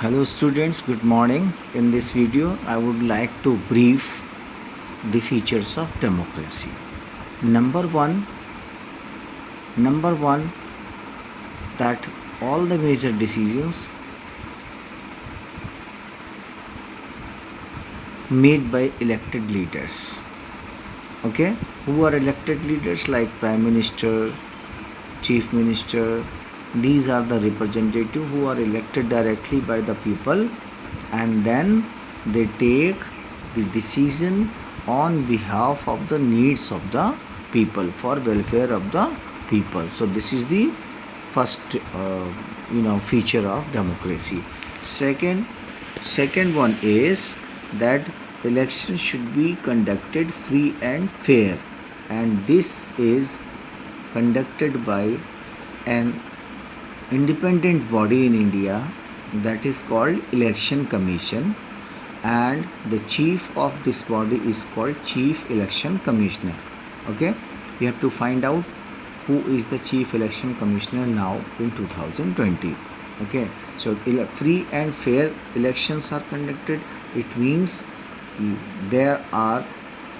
Hello students, good morning. In this video, I would like to brief the features of democracy. Number one, that all the major decisions made by elected leaders. Okay, who are elected leaders like Prime Minister, Chief Minister. These are the representatives who are elected directly by the people, and then they take the decision on behalf of the needs of the people, for welfare of the people. So this is the first feature of democracy. Second one is that elections should be conducted free and fair, and this is conducted by an independent body in India, that is called Election Commission, and the chief of this body is called Chief Election Commissioner. Okay, we have to find out who is the Chief Election Commissioner now in 2020. Okay, so free and fair elections are conducted. It means there are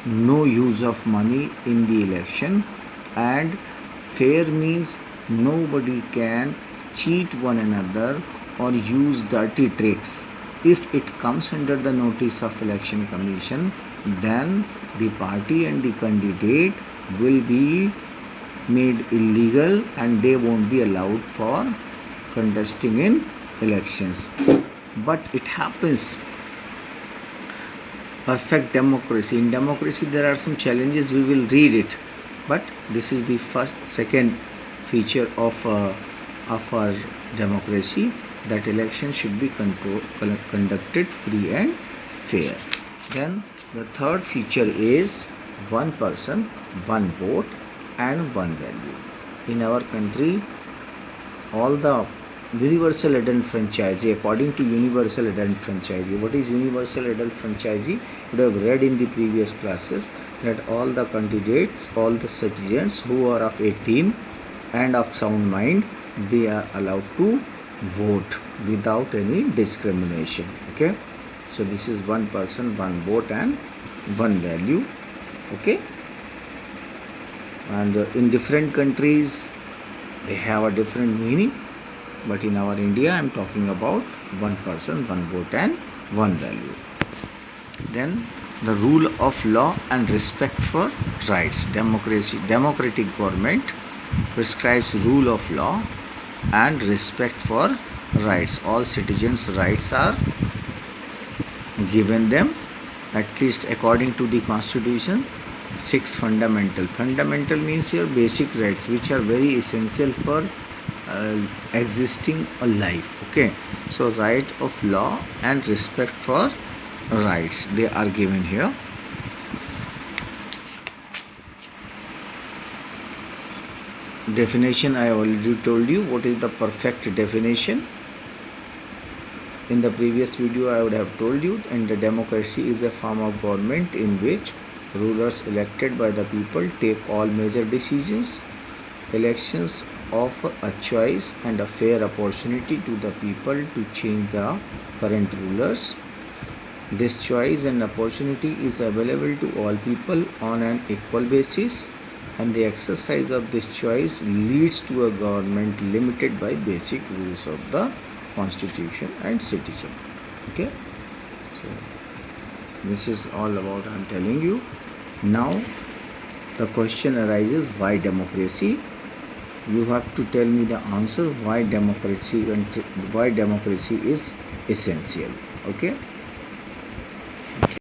no use of money in the election, and fair means nobody can cheat one another or use dirty tricks. If it comes under the notice of Election Commission, then the party and the candidate will be made illegal and they won't be allowed for contesting in elections. But it happens perfect democracy. In democracy there are some challenges, we will read it, but this is the second feature of our democracy, that elections should be conducted free and fair. Then the third feature is one person, one vote and one value. In our country, all the universal adult franchise, according to universal adult franchise, what is universal adult franchise? You have read in the previous classes that all the candidates, all the citizens who are of 18 and of sound mind, they are allowed to vote without any discrimination. Okay, so this is one person, one vote and one value. Okay, and in different countries they have a different meaning, but in our India I am talking about one person, one vote and one value. Then the rule of law and respect for rights. Democratic government prescribes rule of law and respect for rights. All citizens' rights are given them, at least according to the constitution, 6 fundamental. Fundamental means your basic rights, which are very essential for existing a life. Okay, so right of law and respect for rights, they are given here. Definition, I already told you what is the perfect definition. In the previous video I would have told you, and the democracy is a form of government in which rulers elected by the people take all major decisions. Elections offer a choice and a fair opportunity to the people to change the current rulers. This choice and opportunity is available to all people on an equal basis, and the exercise of this choice leads to a government limited by basic rules of the constitution and citizen. Okay, so this is all about I am telling you. Now the question arises, why democracy? You have to tell me the answer why democracy and why democracy is essential. Okay.